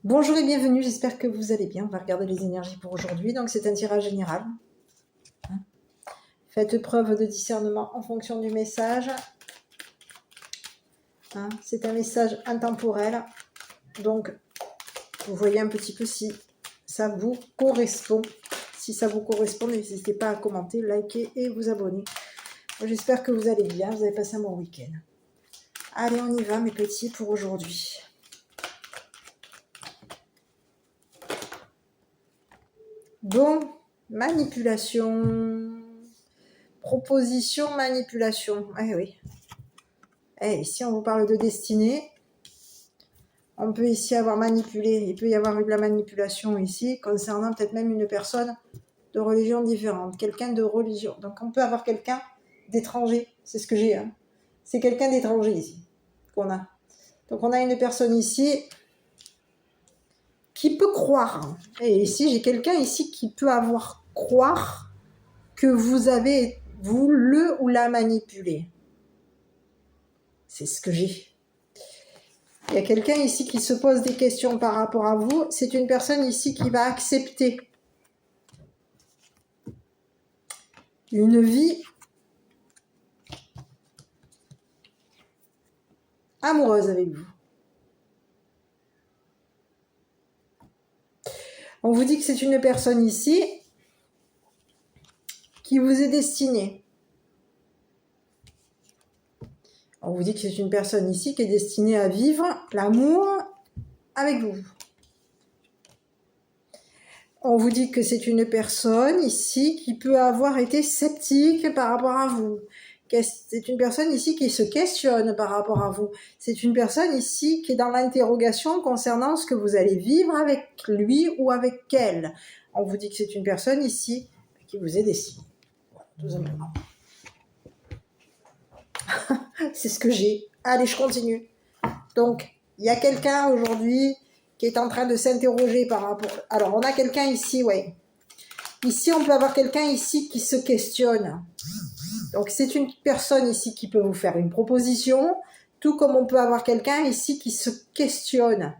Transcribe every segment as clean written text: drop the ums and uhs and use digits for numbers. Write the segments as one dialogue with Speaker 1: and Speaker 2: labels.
Speaker 1: Bonjour et bienvenue, j'espère que vous allez bien. On va regarder les énergies pour aujourd'hui. Donc c'est un tirage général. Faites preuve de discernement en fonction du message. C'est un message intemporel. Donc vous voyez un petit peu si ça vous correspond. Si ça vous correspond, n'hésitez pas à commenter, liker et vous abonner. J'espère que vous allez bien, vous avez passé un bon week-end. Allez, on y va mes petits pour aujourd'hui. Bon, manipulation, proposition, manipulation. Eh oui. Eh, ici, on vous parle de destinée. On peut ici avoir manipulé. Il peut y avoir eu de la manipulation ici, concernant peut-être même une personne de religion différente. Quelqu'un de religion. Donc, on peut avoir quelqu'un d'étranger. C'est ce que j'ai. C'est quelqu'un d'étranger ici qu'on a. Donc, on a une personne ici qui peut croire. Et ici, j'ai quelqu'un ici qui peut avoir croire que vous avez, vous, le ou la manipulé. C'est ce que j'ai. Il y a quelqu'un ici qui se pose des questions par rapport à vous. C'est une personne ici qui va accepter une vie amoureuse avec vous. On vous dit que c'est une personne ici qui vous est destinée. On vous dit que c'est une personne ici qui est destinée à vivre l'amour avec vous. On vous dit que c'est une personne ici qui peut avoir été sceptique par rapport à vous. C'est une personne ici qui se questionne par rapport à vous. C'est une personne ici qui est dans l'interrogation concernant ce que vous allez vivre avec lui ou avec elle. On vous dit que c'est une personne ici qui vous est destinée. Voilà, tout simplement. C'est ce que j'ai. Allez, je continue. Donc, il y a quelqu'un aujourd'hui qui est en train de s'interroger par rapport... Alors, on a quelqu'un ici, ouais. Ici, on peut avoir quelqu'un ici qui se questionne. Donc, c'est une personne ici qui peut vous faire une proposition, tout comme on peut avoir quelqu'un ici qui se questionne,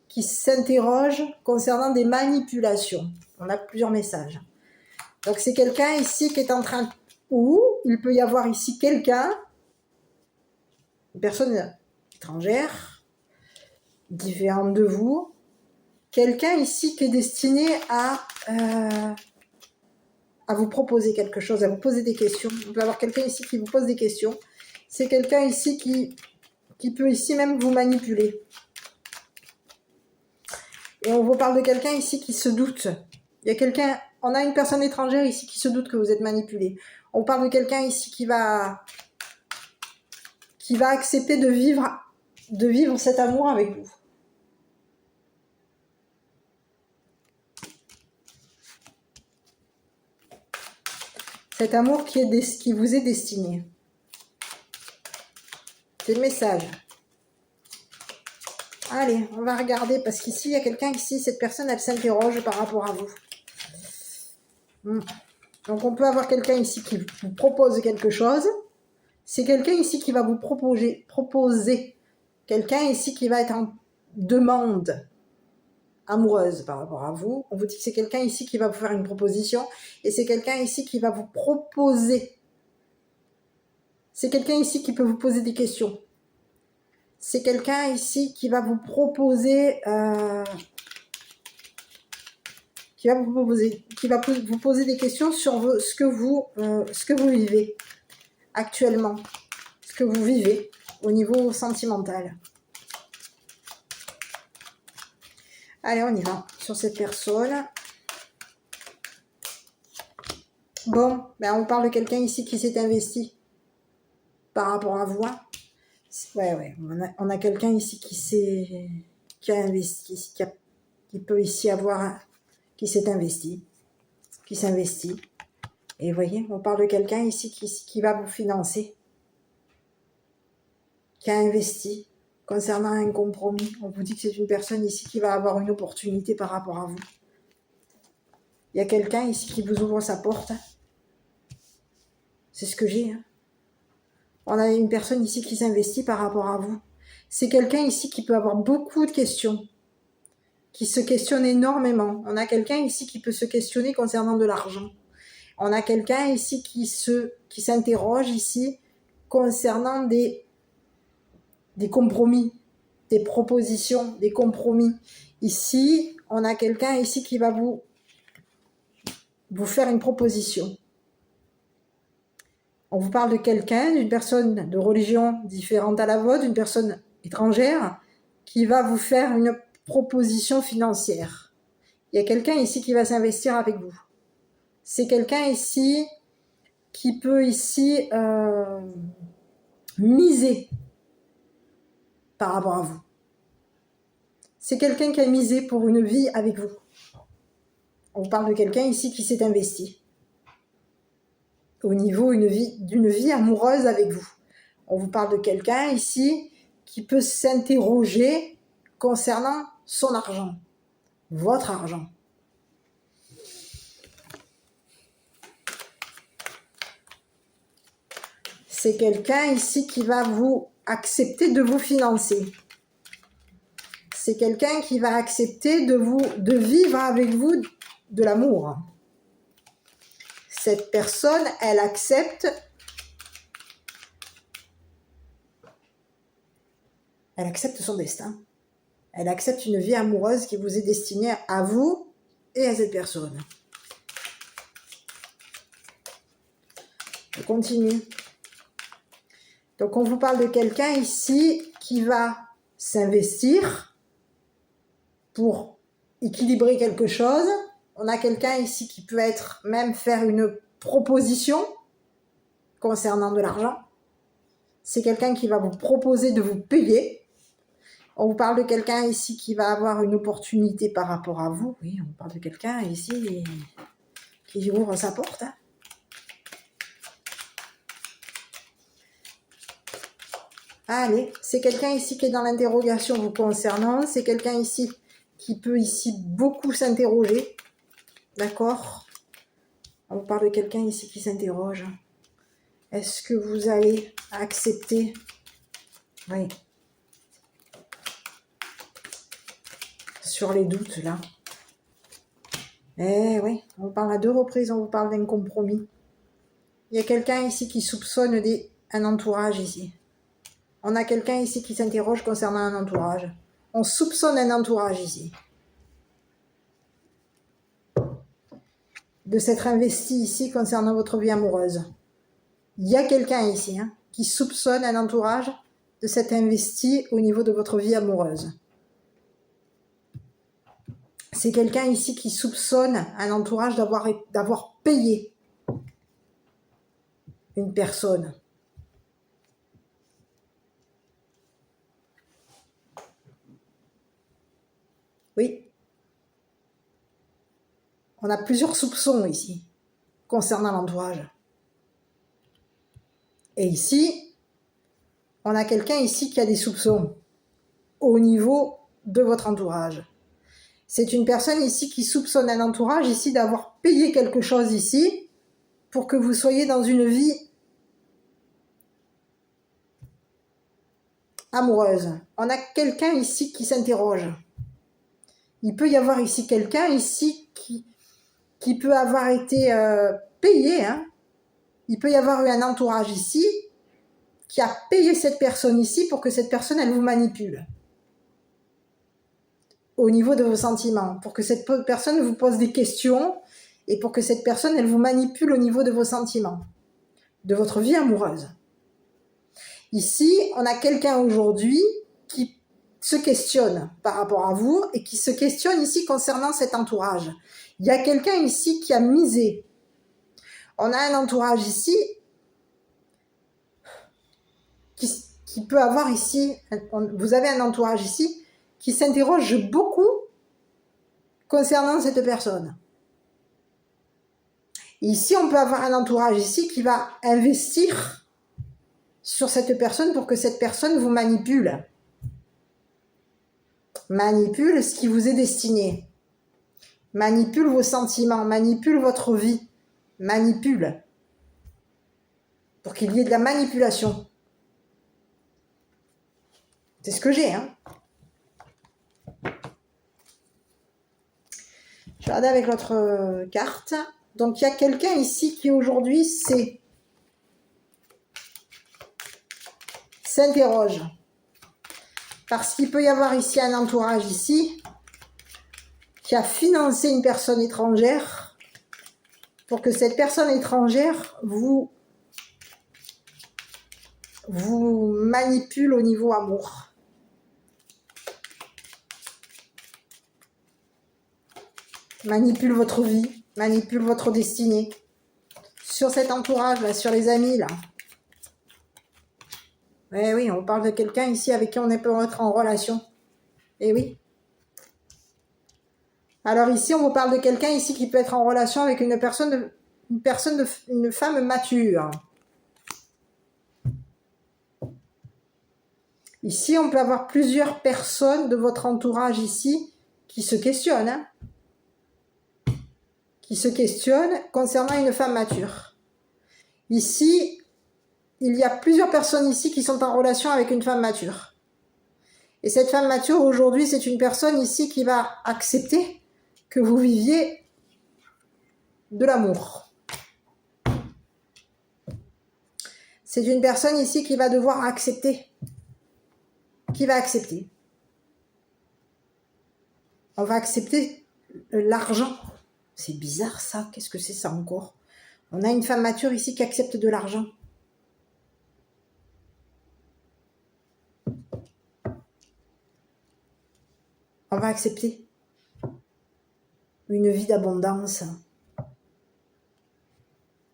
Speaker 1: qui s'interroge concernant des manipulations. On a plusieurs messages. Donc, c'est quelqu'un ici qui est en train... Ou il peut y avoir ici quelqu'un, une personne étrangère, différente de vous, quelqu'un ici qui est destiné à vous proposer quelque chose, à vous poser des questions. On peut avoir quelqu'un ici qui vous pose des questions. C'est quelqu'un ici qui peut ici même vous manipuler. Et on vous parle de quelqu'un ici qui se doute. Il y a quelqu'un, on a une personne étrangère ici qui se doute que vous êtes manipulé. On parle de quelqu'un ici qui va accepter de vivre cet amour avec vous. Cet amour qui vous est destiné. C'est le message. Allez, on va regarder, parce qu'ici, il y a quelqu'un ici, cette personne, elle s'interroge par rapport à vous. Donc, on peut avoir quelqu'un ici qui vous propose quelque chose. C'est quelqu'un ici qui va vous proposer. Quelqu'un ici qui va être en demande amoureuse par rapport à vous. On vous dit que c'est quelqu'un ici qui va vous faire une proposition. Et c'est quelqu'un ici qui va vous proposer. C'est quelqu'un ici qui peut vous poser des questions. C'est quelqu'un ici qui va vous proposer... qui va vous poser des questions sur ce que vous vivez actuellement, ce que vous vivez au niveau sentimental. Allez, on y va sur cette personne. Bon, ben on parle de quelqu'un ici qui s'est investi par rapport à vous. Ouais, on a quelqu'un ici qui a investi, qui peut ici avoir, qui s'est investi, qui s'investit. Et vous voyez, on parle de quelqu'un ici qui va vous financer, qui a investi concernant un compromis. On vous dit que c'est une personne ici qui va avoir une opportunité par rapport à vous. Il y a quelqu'un ici qui vous ouvre sa porte. C'est ce que j'ai. On a une personne ici qui s'investit par rapport à vous. C'est quelqu'un ici qui peut avoir beaucoup de questions, qui se questionne énormément. On a quelqu'un ici qui peut se questionner concernant de l'argent. On a quelqu'un ici qui s'interroge ici concernant des compromis, des propositions, des compromis. Ici, on a quelqu'un ici qui va vous faire une proposition. On vous parle de quelqu'un, d'une personne de religion différente à la vôtre, d'une personne étrangère, qui va vous faire une proposition financière. Il y a quelqu'un ici qui va s'investir avec vous. C'est quelqu'un ici qui peut ici miser par rapport à vous. C'est quelqu'un qui a misé pour une vie avec vous. On vous parle de quelqu'un ici qui s'est investi au niveau d'une vie amoureuse avec vous. On vous parle de quelqu'un ici qui peut s'interroger concernant son argent, votre argent. C'est quelqu'un ici qui va vous accepter de vous financer. C'est quelqu'un qui va accepter de vivre avec vous de l'amour. Cette personne, elle accepte son destin. Elle accepte une vie amoureuse qui vous est destinée à vous et à cette personne. Je continue. Donc on vous parle de quelqu'un ici qui va s'investir pour équilibrer quelque chose. On a quelqu'un ici qui peut même faire une proposition concernant de l'argent. C'est quelqu'un qui va vous proposer de vous payer. On vous parle de quelqu'un ici qui va avoir une opportunité par rapport à vous. Oui, on parle de quelqu'un ici qui ouvre sa porte. Allez, c'est quelqu'un ici qui est dans l'interrogation vous concernant. C'est quelqu'un ici qui peut ici beaucoup s'interroger. D'accord? On vous parle de quelqu'un ici qui s'interroge. Est-ce que vous allez accepter? Oui. Sur les doutes, là. Eh oui, on parle à 2 reprises, on vous parle d'un compromis. Il y a quelqu'un ici qui soupçonne un entourage ici. On a quelqu'un ici qui s'interroge concernant un entourage. On soupçonne un entourage ici. De s'être investi ici concernant votre vie amoureuse. Il y a quelqu'un ici qui soupçonne un entourage de s'être investi au niveau de votre vie amoureuse. C'est quelqu'un ici qui soupçonne un entourage d'avoir payé une personne. Oui. On a plusieurs soupçons ici concernant l'entourage. Et ici, on a quelqu'un ici qui a des soupçons au niveau de votre entourage. C'est une personne ici qui soupçonne un entourage ici d'avoir payé quelque chose ici pour que vous soyez dans une vie amoureuse. On a quelqu'un ici qui s'interroge. Il peut y avoir ici quelqu'un ici qui peut avoir été payé. Il peut y avoir eu un entourage ici qui a payé cette personne ici pour que cette personne, elle vous manipule au niveau de vos sentiments, pour que cette personne vous pose des questions et pour que cette personne, elle vous manipule au niveau de vos sentiments, de votre vie amoureuse. Ici, on a quelqu'un aujourd'hui qui se questionne par rapport à vous et qui se questionne ici concernant cet entourage. Il y a quelqu'un ici qui a misé. On a un entourage ici qui peut avoir ici, vous avez un entourage ici qui s'interroge beaucoup concernant cette personne. Ici, on peut avoir un entourage ici qui va investir sur cette personne pour que cette personne vous manipule. Manipule ce qui vous est destiné. Manipule vos sentiments, manipule votre vie. Manipule. Pour qu'il y ait de la manipulation. C'est ce que j'ai, Je vais regarder avec l'autre carte. Donc, il y a quelqu'un ici qui aujourd'hui s'interroge. Parce qu'il peut y avoir ici un entourage ici qui a financé une personne étrangère pour que cette personne étrangère vous manipule au niveau amour. Manipule votre vie, manipule votre destinée. Sur cet entourage, là, sur les amis, là. Eh oui, on parle de quelqu'un ici avec qui on peut être en relation. Eh oui. Alors ici, on vous parle de quelqu'un ici qui peut être en relation avec une femme mature. Ici, on peut avoir plusieurs personnes de votre entourage ici qui se questionnent. Hein, qui se questionnent concernant une femme mature. Ici, il y a plusieurs personnes ici qui sont en relation avec une femme mature. Et cette femme mature, aujourd'hui, c'est une personne ici qui va accepter que vous viviez de l'amour. C'est une personne ici qui va devoir accepter. Qui va accepter. On va accepter l'argent. C'est bizarre ça, qu'est-ce que c'est ça encore? On a une femme mature ici qui accepte de l'argent. On va accepter une vie d'abondance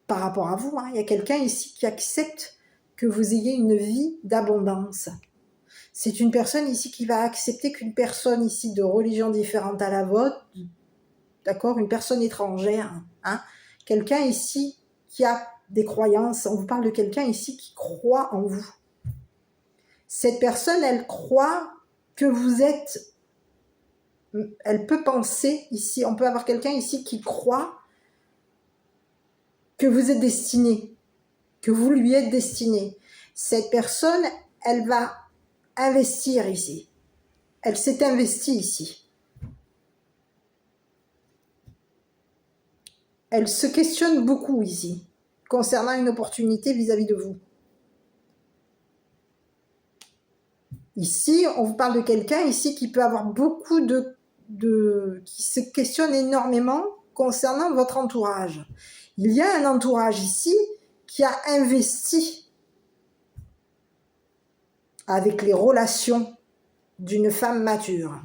Speaker 1: par rapport à vous. Hein. Il y a quelqu'un ici qui accepte que vous ayez une vie d'abondance. C'est une personne ici qui va accepter qu'une personne ici de religion différente à la vôtre, d'accord, une personne étrangère, hein, quelqu'un ici qui a des croyances, on vous parle de quelqu'un ici qui croit en vous. Cette personne, elle croit que vous êtes, elle peut penser ici, on peut avoir quelqu'un ici qui croit que vous êtes destiné, que vous lui êtes destiné. Cette personne, elle va investir ici. Elle s'est investie ici. Elle se questionne beaucoup ici, concernant une opportunité vis-à-vis de vous. Ici, on vous parle de quelqu'un ici qui peut avoir beaucoup qui se questionne énormément concernant votre entourage. Il y a un entourage ici qui a investi avec les relations d'une femme mature.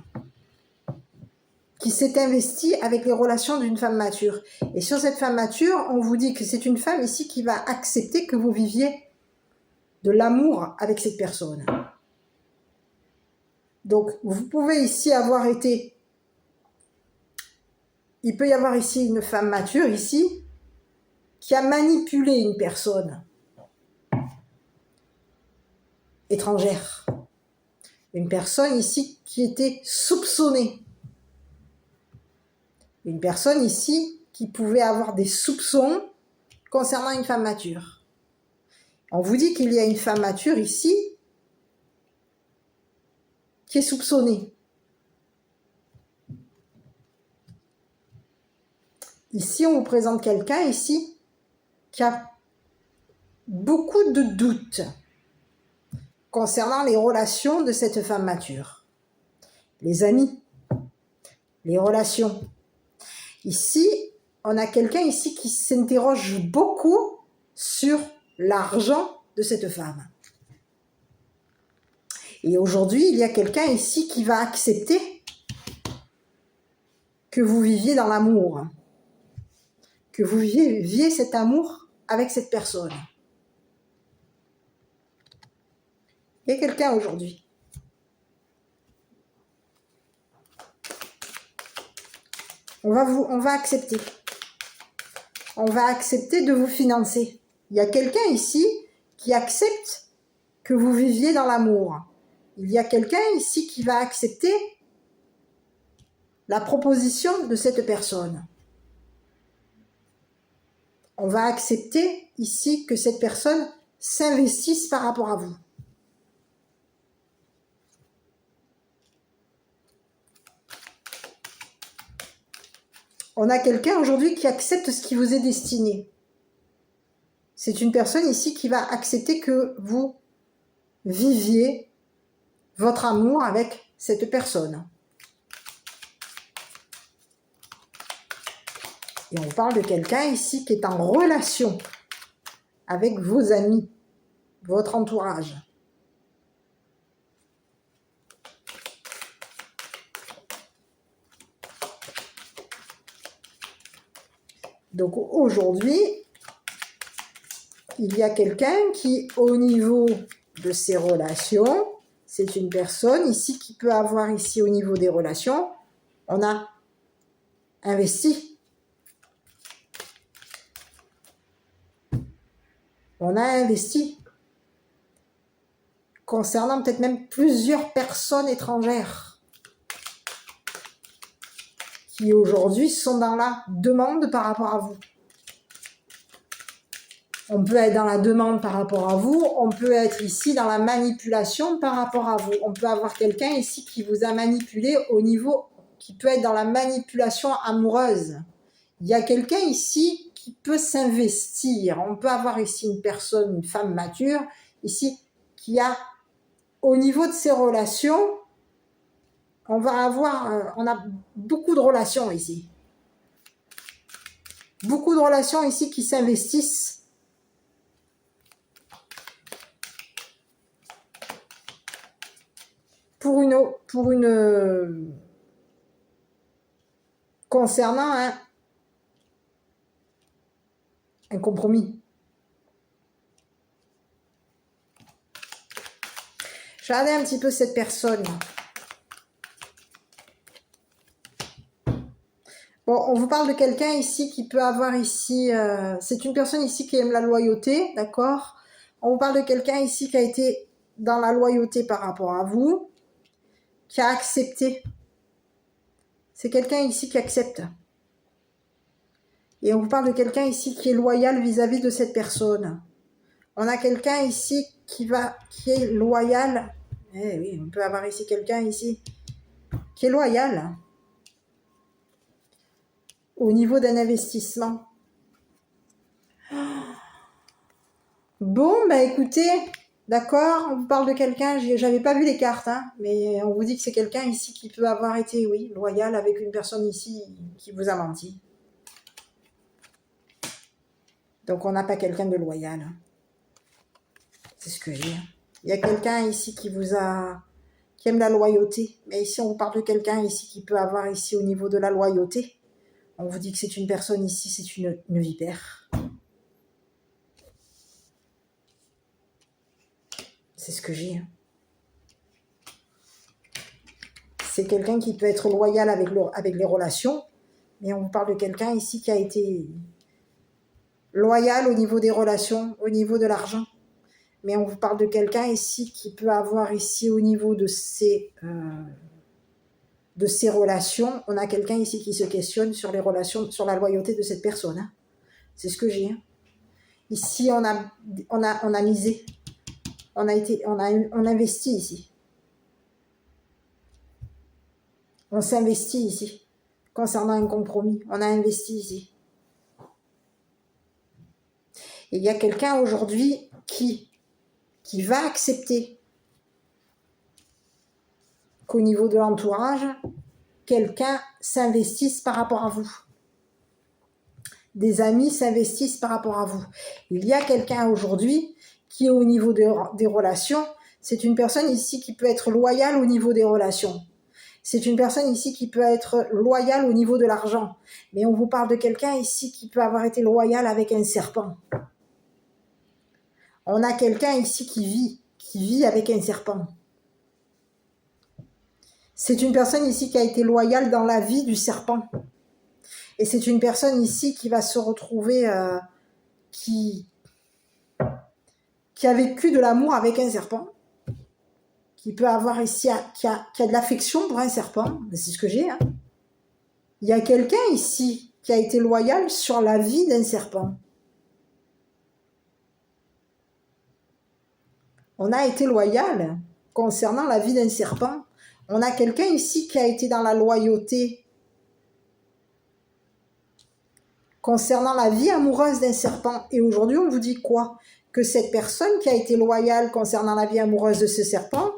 Speaker 1: Qui s'est investi avec les relations d'une femme mature. Et sur cette femme mature, on vous dit que c'est une femme ici qui va accepter que vous viviez de l'amour avec cette personne. Donc, vous pouvez ici avoir été... Il peut y avoir ici une femme mature, ici, qui a manipulé une personne étrangère. Une personne ici qui était soupçonnée. Une personne ici qui pouvait avoir des soupçons concernant une femme mature. On vous dit qu'il y a une femme mature ici qui est soupçonnée. Ici, on vous présente quelqu'un ici qui a beaucoup de doutes concernant les relations de cette femme mature. Les amis, les relations. Ici, on a quelqu'un ici qui s'interroge beaucoup sur l'argent de cette femme. Et aujourd'hui, il y a quelqu'un ici qui va accepter que vous viviez dans l'amour, que vous viviez cet amour avec cette personne. Il y a quelqu'un aujourd'hui. On va accepter. On va accepter de vous financer. Il y a quelqu'un ici qui accepte que vous viviez dans l'amour. Il y a quelqu'un ici qui va accepter la proposition de cette personne. On va accepter ici que cette personne s'investisse par rapport à vous. On a quelqu'un aujourd'hui qui accepte ce qui vous est destiné. C'est une personne ici qui va accepter que vous viviez votre amour avec cette personne. Et on parle de quelqu'un ici qui est en relation avec vos amis, votre entourage. Donc aujourd'hui, il y a quelqu'un qui, au niveau de ses relations, c'est une personne ici qui peut avoir ici au niveau des relations, on a investi. On a investi concernant peut-être même plusieurs personnes étrangères qui aujourd'hui sont dans la demande par rapport à vous. On peut être dans la demande par rapport à vous, on peut être ici dans la manipulation par rapport à vous. On peut avoir quelqu'un ici qui vous a manipulé au niveau, qui peut être dans la manipulation amoureuse. Il y a quelqu'un ici qui peut s'investir. On peut avoir ici une personne, une femme mature, ici, qui a, au niveau de ses relations, on a beaucoup de relations ici. Beaucoup de relations ici qui s'investissent concernant un compromis. Regardez un petit peu cette personne. Bon, on vous parle de quelqu'un ici qui peut avoir ici... c'est une personne ici qui aime la loyauté, d'accord? On vous parle de quelqu'un ici qui a été dans la loyauté par rapport à vous, qui a accepté. C'est quelqu'un ici qui accepte. Et on vous parle de quelqu'un ici qui est loyal vis-à-vis de cette personne. On a quelqu'un ici qui est loyal. Eh oui, on peut avoir ici quelqu'un ici qui est loyal au niveau d'un investissement. Bon, bah écoutez, d'accord, on vous parle de quelqu'un, j'avais pas vu les cartes, hein, mais on vous dit que c'est quelqu'un ici qui peut avoir été, oui, loyal avec une personne ici qui vous a menti. Donc on n'a pas quelqu'un de loyal. C'est ce que j'ai. Il y a quelqu'un ici qui aime la loyauté. Mais ici, on vous parle de quelqu'un ici qui peut avoir ici au niveau de la loyauté. On vous dit que c'est une personne ici, c'est une vipère. C'est ce que j'ai. C'est quelqu'un qui peut être loyal avec les relations. Mais on vous parle de quelqu'un ici qui a été loyal au niveau des relations, au niveau de l'argent. Mais on vous parle de quelqu'un ici qui peut avoir ici au niveau de ses relations. On a quelqu'un ici qui se questionne sur les relations, sur la loyauté de cette personne. Hein. C'est ce que j'ai. Hein. Ici, on a misé. On investit ici. On s'investit ici. Concernant un compromis, on a investi ici. Et il y a quelqu'un aujourd'hui qui va accepter qu'au niveau de l'entourage, quelqu'un s'investisse par rapport à vous. Des amis s'investissent par rapport à vous. Il y a quelqu'un aujourd'hui qui est au niveau des relations. C'est une personne ici qui peut être loyale au niveau des relations. C'est une personne ici qui peut être loyale au niveau de l'argent. Mais on vous parle de quelqu'un ici qui peut avoir été loyal avec un serpent. On a quelqu'un ici qui vit avec un serpent. C'est une personne ici qui a été loyale dans la vie du serpent. Et c'est une personne ici qui va se retrouver, qui a vécu de l'amour avec un serpent, qui peut avoir ici, qui a de l'affection pour un serpent. C'est ce que j'ai. Hein. Il y a quelqu'un ici qui a été loyal sur la vie d'un serpent. On a été loyal concernant la vie d'un serpent. On a quelqu'un ici qui a été dans la loyauté concernant la vie amoureuse d'un serpent. Et aujourd'hui, on vous dit quoi? Que cette personne qui a été loyale concernant la vie amoureuse de ce serpent,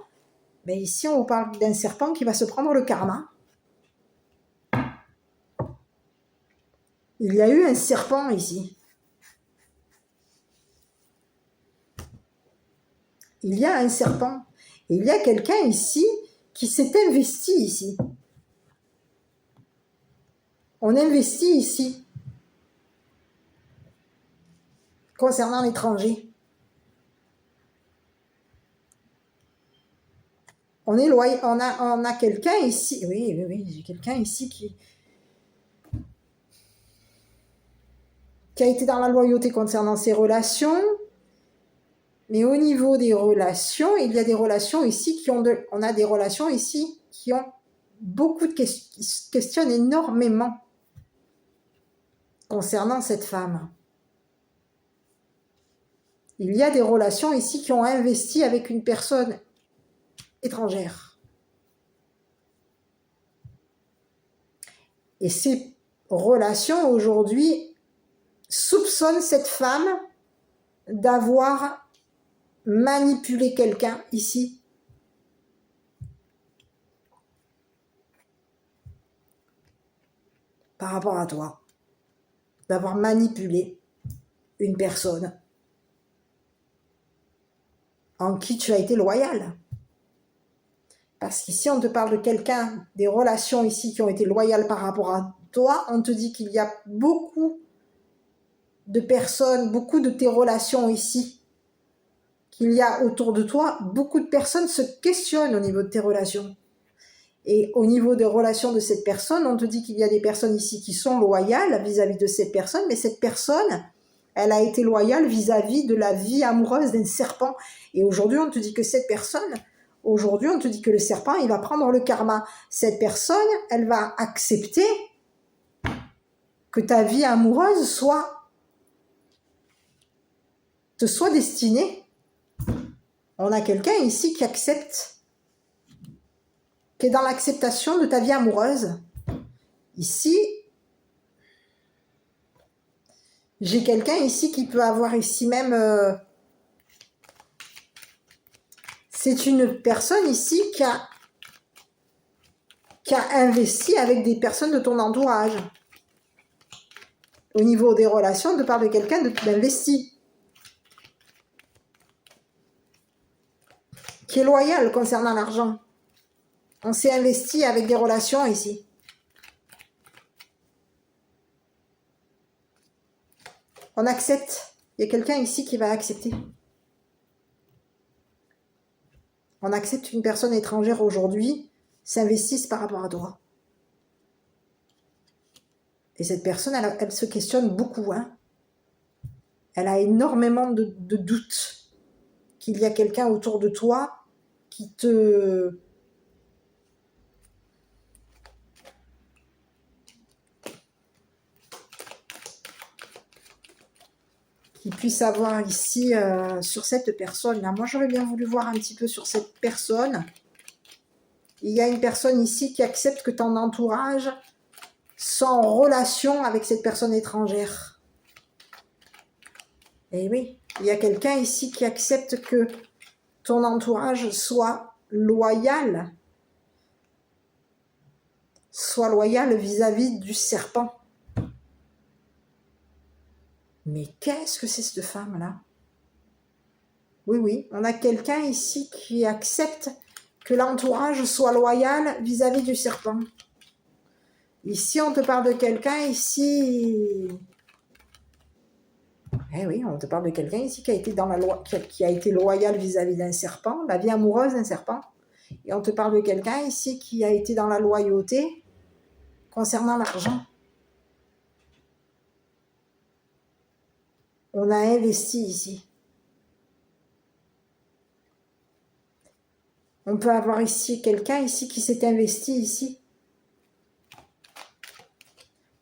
Speaker 1: ben ici, on vous parle d'un serpent qui va se prendre le karma. Il y a eu un serpent ici. Il y a un serpent. Et il y a quelqu'un ici qui s'est investi ici. On investit ici. Concernant l'étranger. On est loyal, on a quelqu'un ici. Oui, j'ai quelqu'un ici qui a été dans la loyauté concernant ses relations. Mais au niveau des relations, il y a des relations ici on a des relations ici qui ont beaucoup de questions, qui se questionnent énormément concernant cette femme. Il y a des relations ici qui ont investi avec une personne étrangère. Et ces relations aujourd'hui soupçonnent cette femme d'avoir manipulé quelqu'un ici. Par rapport à toi. D'avoir manipulé une personne en qui tu as été loyal. Parce qu'ici, on te parle de quelqu'un, des relations ici qui ont été loyales par rapport à toi. On te dit qu'il y a beaucoup de personnes, beaucoup de tes relations ici, qu'il y a autour de toi, beaucoup de personnes se questionnent au niveau de tes relations. Et au niveau des relations de cette personne, on te dit qu'il y a des personnes ici qui sont loyales vis-à-vis de cette personne, mais cette personne, elle a été loyale vis-à-vis de la vie amoureuse d'un serpent. Et aujourd'hui, on te dit que cette personne, aujourd'hui, on te dit que le serpent, il va prendre le karma. Cette personne, elle va accepter que ta vie amoureuse te soit destinée. On a quelqu'un ici qui accepte, qui est dans l'acceptation de ta vie amoureuse. Ici, j'ai quelqu'un ici qui peut avoir ici même... c'est une personne ici qui a investi avec des personnes de ton entourage. Au niveau des relations, on te parle de quelqu'un d'investi. Qui est loyal concernant l'argent. On s'est investi avec des relations ici. On accepte. Il y a quelqu'un ici qui va accepter. On accepte une personne étrangère aujourd'hui s'investisse par rapport à toi. Et cette personne, elle se questionne beaucoup. Hein. Elle a énormément de doutes qu'il y a quelqu'un autour de toi qui puisse avoir ici sur cette personne-là. Moi, j'aurais bien voulu voir un petit peu sur cette personne. Il y a une personne ici qui accepte que ton entourage soit en relation avec cette personne étrangère. Et oui, il y a quelqu'un ici qui accepte que ton entourage soit loyal vis-à-vis du serpent. Mais qu'est-ce que c'est cette femme-là? Oui, on a quelqu'un ici qui accepte que l'entourage soit loyal vis-à-vis du serpent. Ici, on te parle de quelqu'un ici... Eh oui, on te parle de quelqu'un ici qui a été dans la loi, qui a été loyal vis-à-vis d'un serpent, la vie amoureuse d'un serpent. Et on te parle de quelqu'un ici qui a été dans la loyauté concernant l'argent. On a investi ici. On peut avoir ici quelqu'un ici qui s'est investi ici.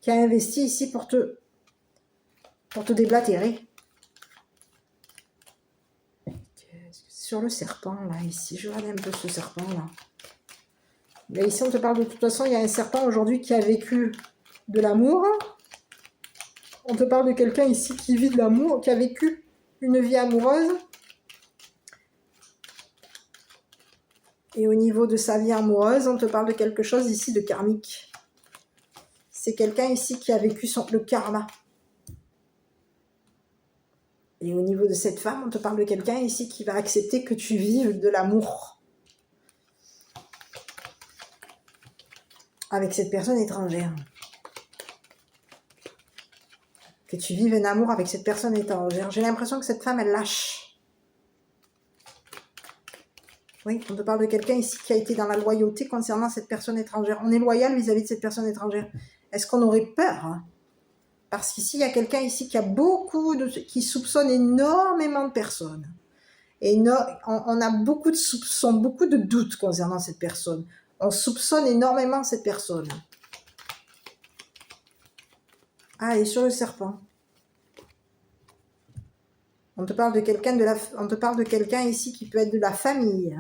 Speaker 1: Qui a investi ici pour te déblatérer. Sur le serpent, là, ici, je regarde un peu ce serpent, là. Mais ici, on te parle de toute façon, il y a un serpent aujourd'hui qui a vécu de l'amour. On te parle de quelqu'un ici qui vit de l'amour, qui a vécu une vie amoureuse. Et au niveau de sa vie amoureuse, on te parle de quelque chose ici de karmique. C'est quelqu'un ici qui a vécu le karma. Et au niveau de cette femme, on te parle de quelqu'un ici qui va accepter que tu vives de l'amour avec cette personne étrangère. Que tu vives un amour avec cette personne étrangère. J'ai l'impression que cette femme, elle lâche. Oui, on te parle de quelqu'un ici qui a été dans la loyauté concernant cette personne étrangère. On est loyal vis-à-vis de cette personne étrangère. Est-ce qu'on aurait peur, hein? Parce qu'ici, il y a quelqu'un ici qui a qui soupçonne énormément de personnes. Et on a beaucoup de soupçons, beaucoup de doutes concernant cette personne. On soupçonne énormément cette personne. Ah, et sur le serpent. On te parle de quelqu'un ici qui peut être de la famille.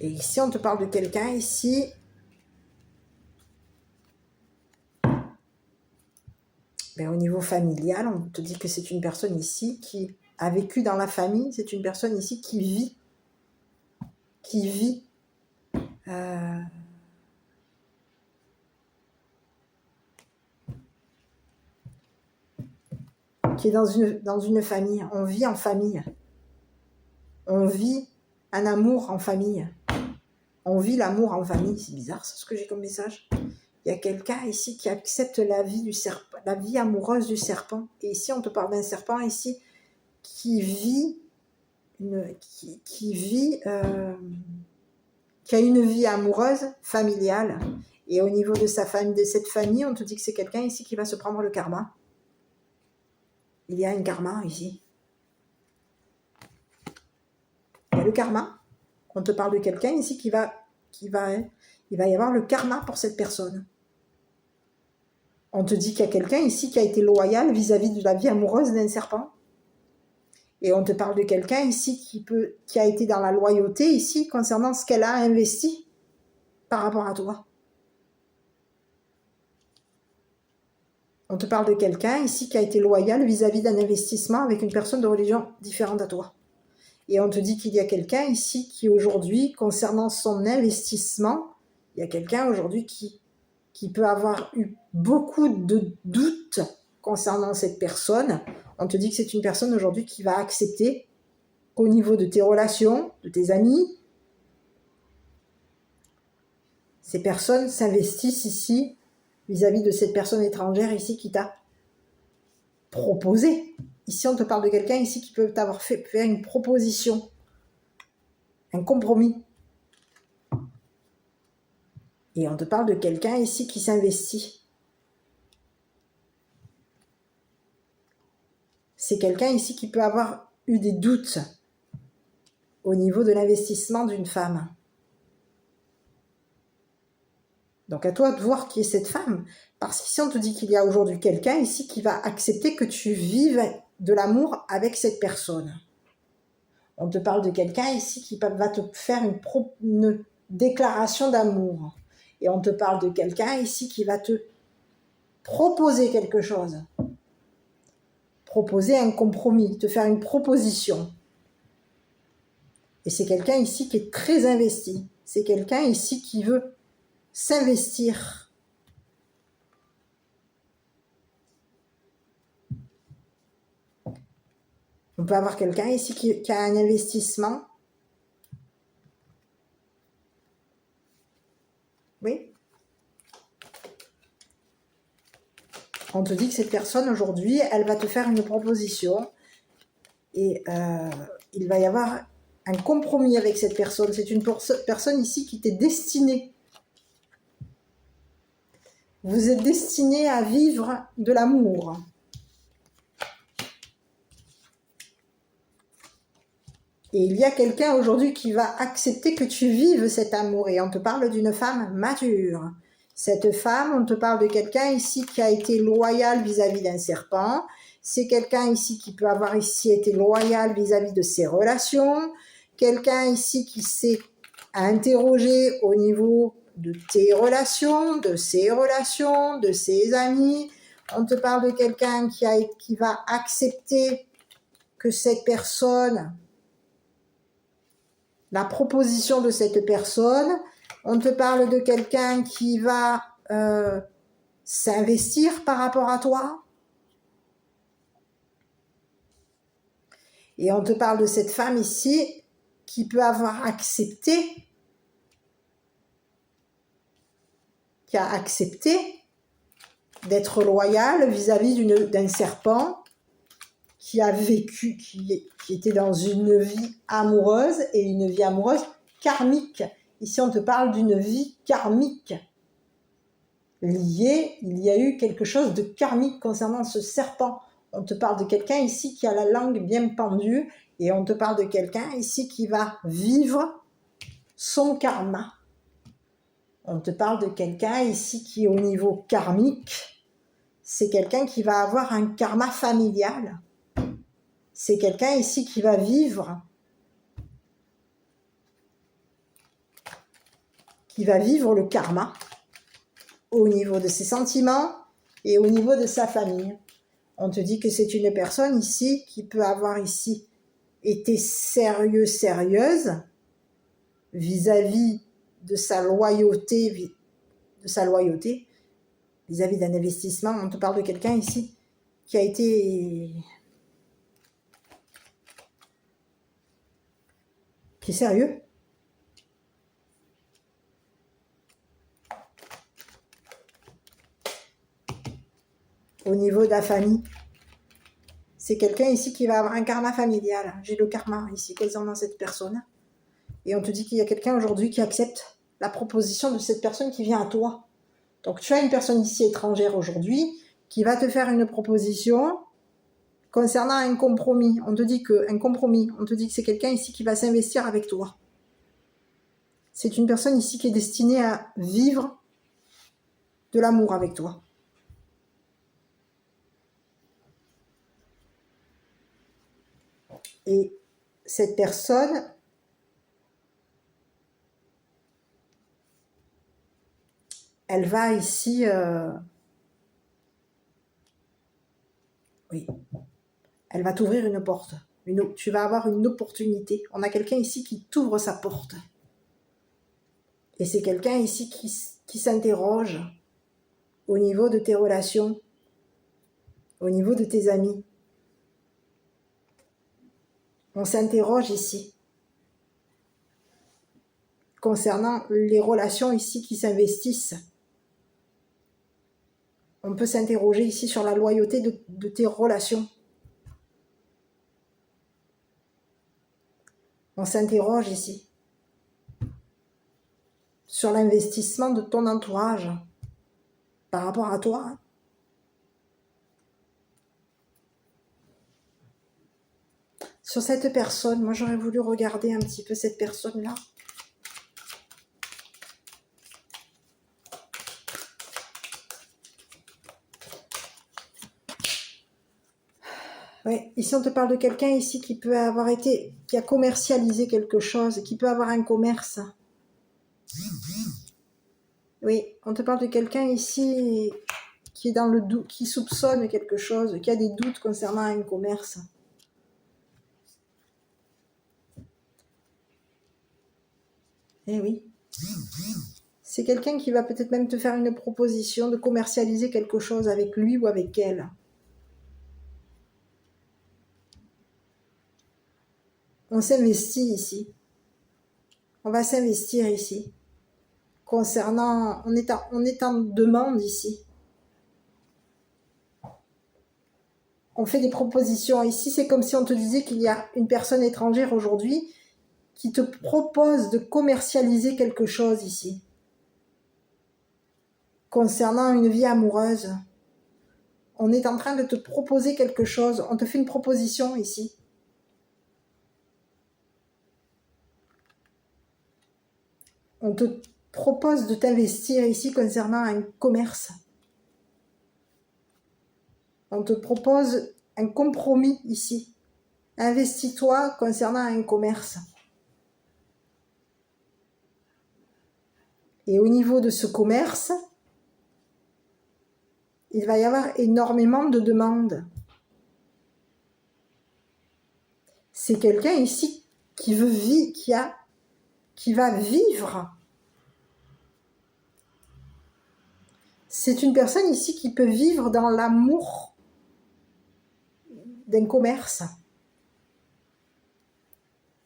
Speaker 1: Et ici, on te parle de quelqu'un ici au niveau familial, on te dit que c'est une personne ici qui a vécu dans la famille, c'est une personne ici qui vit, qui est dans une famille. On vit en famille. On vit un amour en famille. On vit l'amour en famille. C'est bizarre, c'est ce que j'ai comme message. Il y a quelqu'un ici qui accepte la vie du serpent, la vie amoureuse du serpent. Et ici, on te parle d'un serpent ici qui a une vie amoureuse, familiale. Et au niveau de cette famille, on te dit que c'est quelqu'un ici qui va se prendre le karma. Il y a un karma ici. Il y a le karma. On te parle de quelqu'un ici il va y avoir le karma pour cette personne. On te dit qu'il y a quelqu'un ici qui a été loyal vis-à-vis de la vie amoureuse d'un serpent. Et on te parle de quelqu'un ici qui a été dans la loyauté ici concernant ce qu'elle a investi par rapport à toi. On te parle de quelqu'un ici qui a été loyal vis-à-vis d'un investissement avec une personne de religion différente à toi. Et on te dit qu'il y a quelqu'un ici qui aujourd'hui, concernant son investissement, il y a quelqu'un aujourd'hui qui peut avoir eu beaucoup de doutes concernant cette personne. On te dit que c'est une personne aujourd'hui qui va accepter qu'au niveau de tes relations, de tes amis, ces personnes s'investissent ici vis-à-vis de cette personne étrangère ici qui t'a proposé. Ici, on te parle de quelqu'un ici qui peut t'avoir fait une proposition, un compromis. Et on te parle de quelqu'un ici qui s'investit. C'est quelqu'un ici qui peut avoir eu des doutes au niveau de l'investissement d'une femme. Donc à toi de voir qui est cette femme. Parce qu'ici, on te dit qu'il y a aujourd'hui quelqu'un ici qui va accepter que tu vives de l'amour avec cette personne. On te parle de quelqu'un ici qui va te faire une déclaration d'amour. Et on te parle de quelqu'un ici qui va te proposer quelque chose. Proposer un compromis, te faire une proposition. Et c'est quelqu'un ici qui est très investi. C'est quelqu'un ici qui veut s'investir. On peut avoir quelqu'un ici qui a un investissement. Oui. On te dit que cette personne aujourd'hui, elle va te faire une proposition et il va y avoir un compromis avec cette personne. C'est une personne ici qui t'est destinée. Vous êtes destiné à vivre de l'amour. Et il y a quelqu'un aujourd'hui qui va accepter que tu vives cet amour. Et on te parle d'une femme mature. Cette femme, on te parle de quelqu'un ici qui a été loyal vis-à-vis d'un serpent. C'est quelqu'un ici qui peut avoir ici été loyal vis-à-vis de ses relations. Quelqu'un ici qui s'est interrogé au niveau de tes relations, de ses amis. On te parle de quelqu'un qui va accepter que cette personne, la proposition de cette personne. On te parle de quelqu'un qui va s'investir par rapport à toi. Et on te parle de cette femme ici qui peut avoir accepté, qui a accepté d'être loyale vis-à-vis d'un serpent qui a vécu, qui était dans une vie amoureuse et une vie amoureuse karmique. Ici, on te parle d'une vie karmique liée, il y a eu quelque chose de karmique concernant ce serpent. On te parle de quelqu'un ici qui a la langue bien pendue et on te parle de quelqu'un ici qui va vivre son karma. On te parle de quelqu'un ici qui, au niveau karmique, c'est quelqu'un qui va avoir un karma familial. C'est quelqu'un ici qui va vivre le karma au niveau de ses sentiments et au niveau de sa famille. On te dit que c'est une personne ici qui peut avoir ici été sérieuse vis-à-vis de sa loyauté, vis-à-vis d'un investissement. On te parle de quelqu'un ici qui a été... qui est sérieux. Au niveau de la famille. C'est quelqu'un ici qui va avoir un karma familial. J'ai le karma ici, concernant cette personne. Et on te dit qu'il y a quelqu'un aujourd'hui qui accepte la proposition de cette personne qui vient à toi. Donc tu as une personne ici étrangère aujourd'hui qui va te faire une proposition concernant un compromis. On te dit que c'est quelqu'un ici qui va s'investir avec toi. C'est une personne ici qui est destinée à vivre de l'amour avec toi. Et cette personne, elle va ici... elle va t'ouvrir une porte. Tu vas avoir une opportunité. On a quelqu'un ici qui t'ouvre sa porte. Et c'est quelqu'un ici qui s'interroge au niveau de tes relations, au niveau de tes amis. On s'interroge ici concernant les relations ici qui s'investissent. On peut s'interroger ici sur la loyauté de tes relations. On s'interroge ici sur l'investissement de ton entourage par rapport à toi. Sur cette personne, moi j'aurais voulu regarder un petit peu cette personne-là. Oui, ici on te parle de quelqu'un ici qui peut avoir été, qui a commercialisé quelque chose, qui peut avoir un commerce. Oui, on te parle de quelqu'un ici qui est dans le doute, qui soupçonne quelque chose, qui a des doutes concernant un commerce. Eh oui. C'est quelqu'un qui va peut-être même te faire une proposition de commercialiser quelque chose avec lui ou avec elle. On s'investit ici. On va s'investir ici. Concernant, on est en demande ici. On fait des propositions. Ici, c'est comme si on te disait qu'il y a une personne étrangère aujourd'hui qui te propose de commercialiser quelque chose ici. Concernant une vie amoureuse. On est en train de te proposer quelque chose. On te fait une proposition ici. On te propose de t'investir ici concernant un commerce. On te propose un compromis ici. Investis-toi concernant un commerce. Et au niveau de ce commerce, il va y avoir énormément de demandes. C'est quelqu'un ici qui veut vivre, qui va vivre. C'est une personne ici qui peut vivre dans l'amour d'un commerce.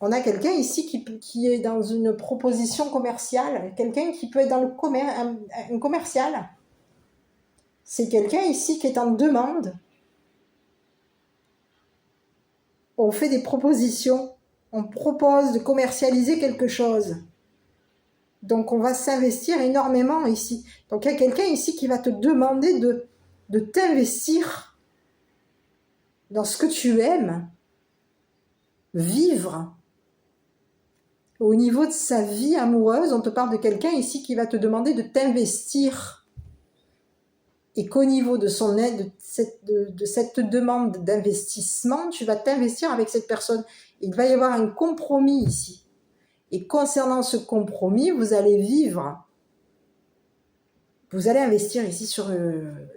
Speaker 1: On a quelqu'un ici qui est dans une proposition commerciale, quelqu'un qui peut être dans le commerce, un commercial. C'est quelqu'un ici qui est en demande. On fait des propositions, on propose de commercialiser quelque chose. Donc on va s'investir énormément ici. Donc il y a quelqu'un ici qui va te demander de t'investir dans ce que tu aimes, vivre. Au niveau de sa vie amoureuse, on te parle de quelqu'un ici qui va te demander de t'investir. Et qu'au niveau de son aide, de cette demande d'investissement, tu vas t'investir avec cette personne. Il va y avoir un compromis ici. Et concernant ce compromis, vous allez vivre. Vous allez investir ici sur...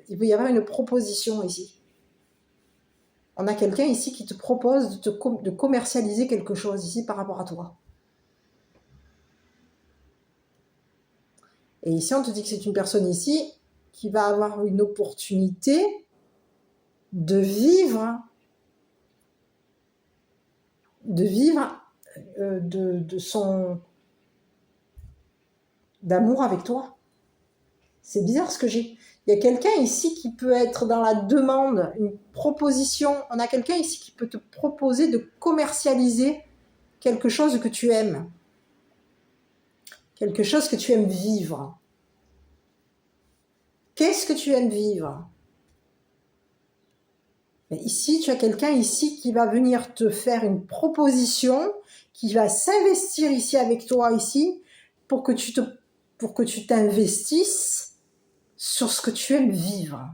Speaker 1: il va y avoir une proposition ici. On a quelqu'un ici qui te propose de commercialiser quelque chose ici par rapport à toi. Et ici, on te dit que c'est une personne ici qui va avoir une opportunité de vivre d'amour avec toi. C'est bizarre ce que j'ai. Il y a quelqu'un ici qui peut être dans la demande, une proposition. On a quelqu'un ici qui peut te proposer de commercialiser quelque chose que tu aimes. Quelque chose que tu aimes vivre. Qu'est-ce que tu aimes vivre? Mais ici, tu as quelqu'un ici qui va venir te faire une proposition, qui va s'investir ici avec toi ici, pour que tu t'investisses sur ce que tu aimes vivre.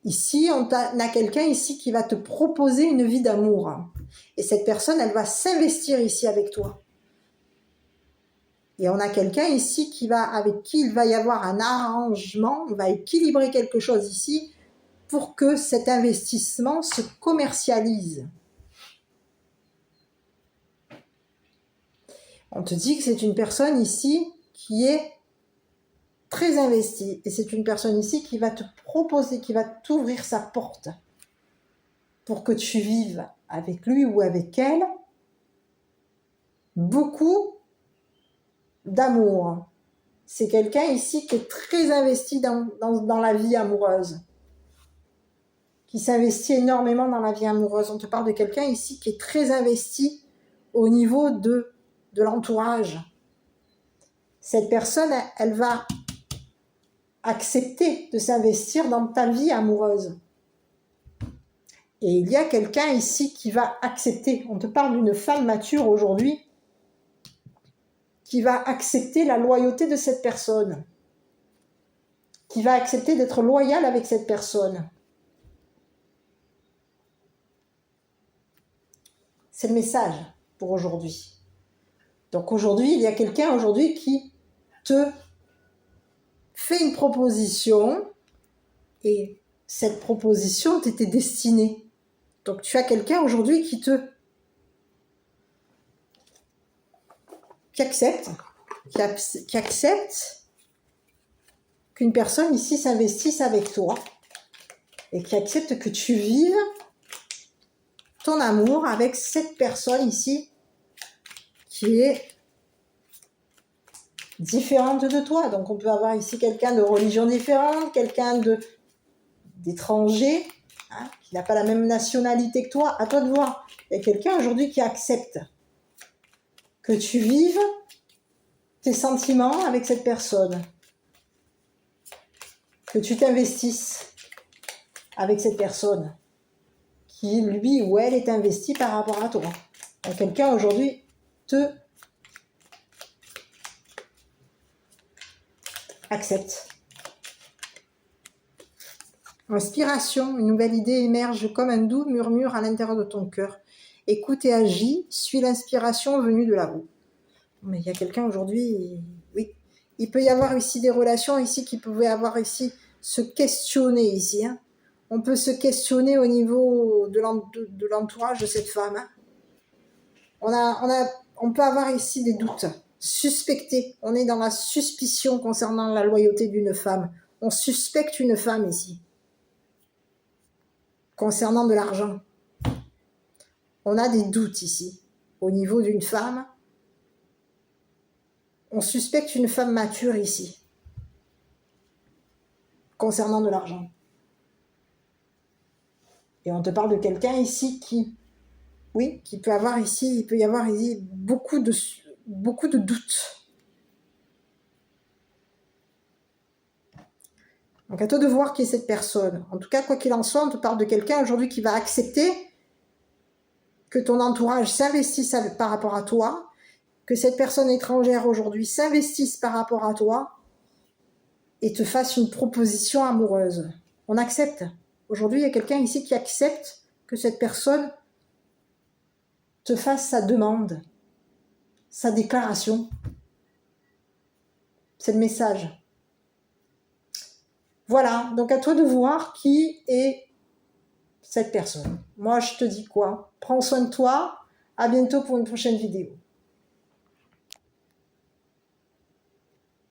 Speaker 1: Ici, on a quelqu'un ici qui va te proposer une vie d'amour. Et cette personne, elle va s'investir ici avec toi. Et on a quelqu'un ici avec qui il va y avoir un arrangement, on va équilibrer quelque chose ici pour que cet investissement se commercialise. On te dit que c'est une personne ici qui est très investie. Et c'est une personne ici qui va te proposer, qui va t'ouvrir sa porte pour que tu vives avec lui ou avec elle beaucoup d'amour. C'est quelqu'un ici qui est très investi dans la vie amoureuse. Qui s'investit énormément dans la vie amoureuse. On te parle de quelqu'un ici qui est très investi au niveau de l'entourage. Cette personne, elle va accepter de s'investir dans ta vie amoureuse. Et il y a quelqu'un ici qui va accepter. On te parle d'une femme mature aujourd'hui qui va accepter la loyauté de cette personne. Qui va accepter d'être loyale avec cette personne. C'est le message pour aujourd'hui. Donc aujourd'hui, il y a quelqu'un aujourd'hui qui te fait une proposition et cette proposition t'était destinée. Donc tu as quelqu'un aujourd'hui qui accepte qu'une personne ici s'investisse avec toi et qui accepte que tu vives ton amour avec cette personne ici qui est différente de toi. Donc on peut avoir ici quelqu'un de religion différente, quelqu'un d'étranger, hein, qui n'a pas la même nationalité que toi. À toi de voir. Il y a quelqu'un aujourd'hui qui accepte que tu vives tes sentiments avec cette personne, que tu t'investisses avec cette personne qui, lui ou elle, est investi par rapport à toi. Donc, quelqu'un aujourd'hui te accepte. Inspiration, une nouvelle idée émerge comme un doux murmure à l'intérieur de ton cœur. Écoute et agis, suis l'inspiration venue de là-haut. Mais il y a quelqu'un aujourd'hui, oui. Il peut y avoir ici des relations ici qui pouvaient avoir ici se questionner ici. Hein. On peut se questionner au niveau de l'entourage de cette femme. Hein. On peut avoir ici des doutes. Suspecter. On est dans la suspicion concernant la loyauté d'une femme. On suspecte une femme ici. Concernant de l'argent. On a des doutes ici. Au niveau d'une femme. On suspecte une femme mature ici. Concernant de l'argent. Et on te parle de quelqu'un ici qui, oui, qui peut avoir ici, il peut y avoir ici beaucoup de doutes. Donc à toi de voir qui est cette personne. En tout cas, quoi qu'il en soit, on te parle de quelqu'un aujourd'hui qui va accepter que ton entourage s'investisse par rapport à toi, que cette personne étrangère aujourd'hui s'investisse par rapport à toi et te fasse une proposition amoureuse. On accepte. Aujourd'hui, il y a quelqu'un ici qui accepte que cette personne te fasse sa demande, sa déclaration. C'est le message. Voilà, donc à toi de voir qui est cette personne. Moi, je te dis quoi? Prends soin de toi. À bientôt pour une prochaine vidéo.